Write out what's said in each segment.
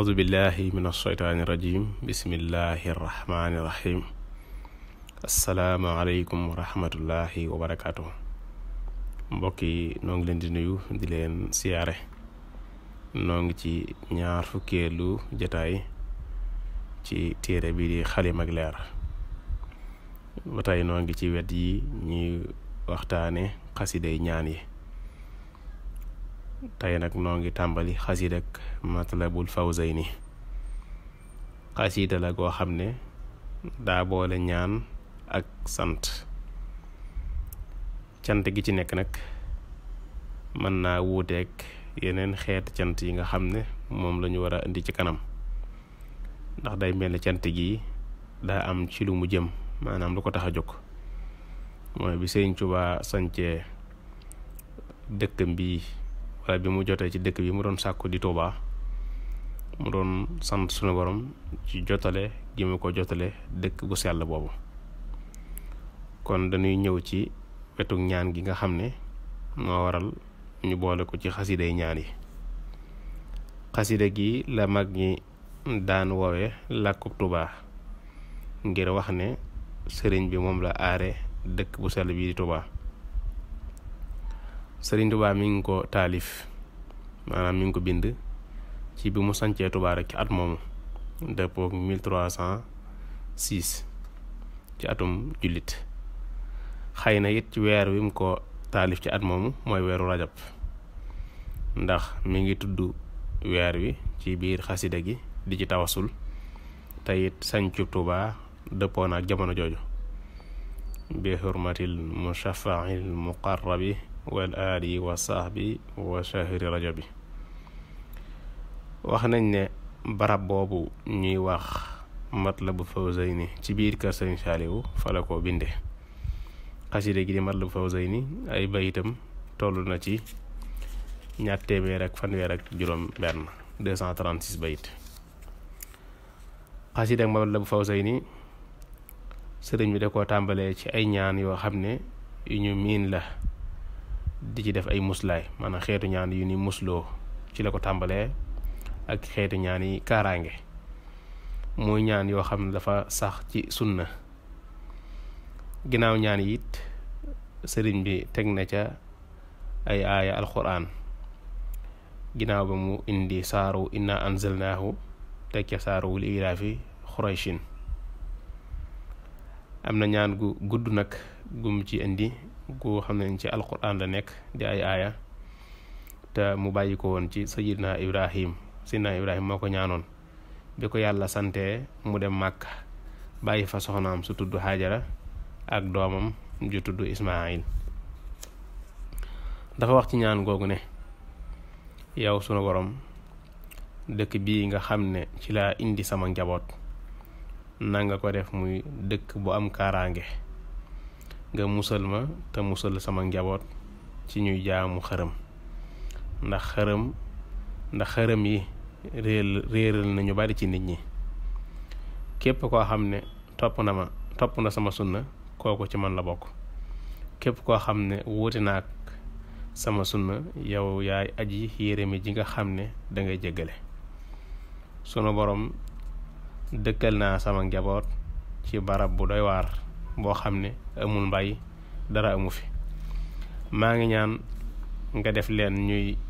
audu billahi min alsheytaani irrajim bismillahi irrahmani irrahim asalaamaaleykum wa rahmatullahi wa barakaatu. mbokk yi noo ngi leen di nuyu di leen siyaare. noo ngi ci ñaar fukkeelu jataay ci téere bi di Xalimag Leer. ba tey noo ngi ci wet yi ñuy waxtaane xasiday ñaan yi. tey nag noo ngi tàmbali xasidak Matlabul Fawzayni. xasida la goo xam ne daa boole ñaan ak sant. cant gi ci nekk nag mën naa wuuteeg yeneen xeeti cant yi nga xam ne moom lañu war a indi ci kanam, ndax day mel ni cant gi daa am ci lu mu jëm, maanaam lu ko tax a jóg. mooy bi Sëriñ Tuubaa sancee dëkkam bi wala bi mu jotee ci dëkk bi mu doon sàkku di Tuubaa, mu doon sant sunu borom ci jotale gi mu ko jotale dëkk bu sell boobu. kon dañuy ñëw ci wetu ñaan gi nga xam ne moo waral ñu boole ko ci xasiday ñaan yi. xasida gi la mag ñi daan woowe làkkub Tuubaa, ngir wax ne sëriñ bi moom la aare dëkk bu sell bii di Tuubaa. sëriñ Tuubaa mi ngi ko taalif, maanaam mi ngi ko bind ci bi mu sancee Tuubaa rek ci at moomu dëppook 1306 ci atum jullit. xëy na it ci weer wi mu ko taalif ci at moomu mooy weeru rajab, ndax mi ngi tudd weer wi ci biir xasida gi di ci tawasul, te it sañcu Tuubaa dëppoo na ak jamono jooju. bi hurmatil mushafail muqarrabi wal aali wa sahbi wa shahri rajabi. wax nañ ne barab boobu ñuy wax Matlabul Fawzayni ci biir kër Sëriñ Saaliwu fa la ko binde. xasida gi di Matlabul Fawzayni ay bayitam toll na ci 236 bayit. xasida ak Matlabul Fawzayni sëriñ bi da koo tàmbalee ci ay ñaan yoo xam ne yu ñu miin la, di ci def ay muslaay, maanaam xeetu ñaan yu ni musloo ci la ko tàmbalee, ak xeetu ñaan yi kaaraange. muy ñaan yoo xam ne dafa sax ci sunna. ginnaaw ñaan yi it sëriñ bi teg na ca ay aaya alquran. ginnaaw ba mu indi saaru inna anzalnaahu, teg ca saaru li ilaafi xurayshin. am na ñaan gu gudd nag gum ci indi, gu xam ne ci alquran la nekk di ay aaya, te mu bàyyi ko woon ci Sayyidina Ibrahim moo ko ñaanoon bi ko yàlla sante mu dem Màkka bàyyi fa soxnaam su tudd Haajara ak doomam ju tudd Ismaayil. dafa wax ci ñaan googu ne, yow sunu borom, dëkk bii nga xam ne ci laa indi sama njaboot, nanga ko def muy dëkk bu am kaaraange, nga musal ma te musal sama njaboot ci ñuy jaamu xërëm, ndax xërëm yi réeral nañu bari ci nit ñi. képp koo xam ne topp na sama sunna, kooku ci man la bokk. képp koo xam ne wuute naak sama sunna, yow yaay aji yéremi ji nga xam ne dangay jéggale. sunu borom, dëkkal naa sama njaboot ci barab bu doy waar boo xam ne amul mbay, dara amu fi. maa ngi ñaan nga def leen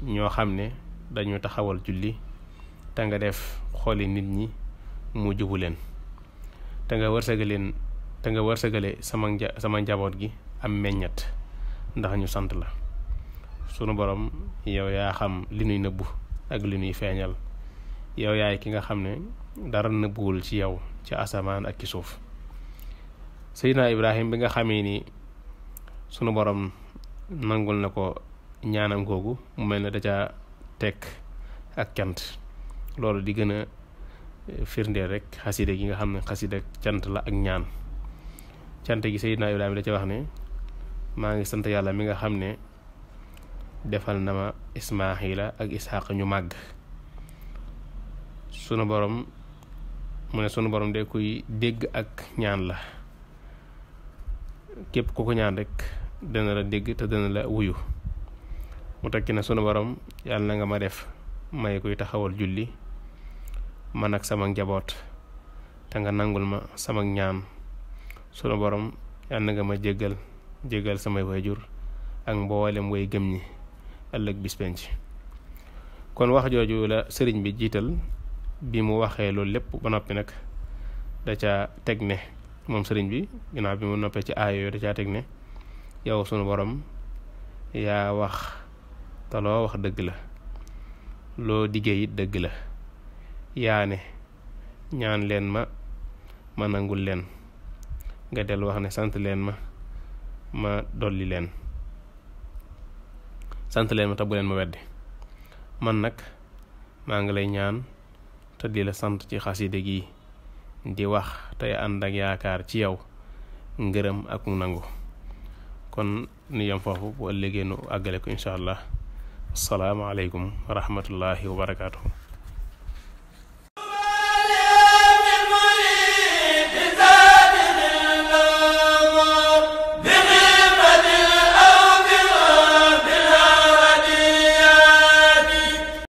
ñoo xam ne dañu taxawal julli, te nga def xooli nit ñi mu jubu leen, te nga wërsëgale sama njaboot gi am meññat, ndax ñu sant la. sunu borom, yow yaa xam li nuy nëbbu ak li nuy feeñal. yow yaay ki nga xam ne dara nëbbuwul ci yow ci asamaan ak ci suuf. Seydina Ibrahim bi nga xamee ni sunu borom nangul na ko ñaanam googu, mu mel ne da ca teg ak cant. loolu di gën a firndeel rek xasida gi nga xam ne xasida cant la ak ñaan. cant gi Seydina Ibrahim da ca wax ne, maa ngi sant yàlla mi nga xam ne defal na ma Ismaahila ak Isxaaq ñu màgg. sunu borom de kuy dégg ak ñaan la. képp ku ko ñaan rek dana la dégg te dana la wuyu. mu tekki ne sunu borom, yàlla na nga ma def may kuy taxawal julli man ak sama njaboot te nga nangul ma sama ñaan sunu borom yal na nga ma jéggal samay waajur ak mboolem way gëm ñi ëllëg bis penc. kon wax jooju la sëriñ bi jiital bi mu waxee loolu lépp ba noppi nag da ca teg ne moom sëriñ bi ginnaaw bi mu noppee ci aaya yooyu da caa teg ne yow sunu borom yaa wax te loo wax dëgg la loo diggee it dëgg la yaa ne ñaan leen ma nangul leen nga del wax ne sant leen ma dolli leen sant leen ma te bu leen ma weddi man nag maa ngi lay ñaan te di la sant ci xaside gi di wax tey ànd ak yaakaar ci yow ngërëm ak mu nangu. kon nu yem foofu bu ëllëgee nu àggale ko incha allah. assalaamu aleykum wa rahmatullahi wa barakaatuhu.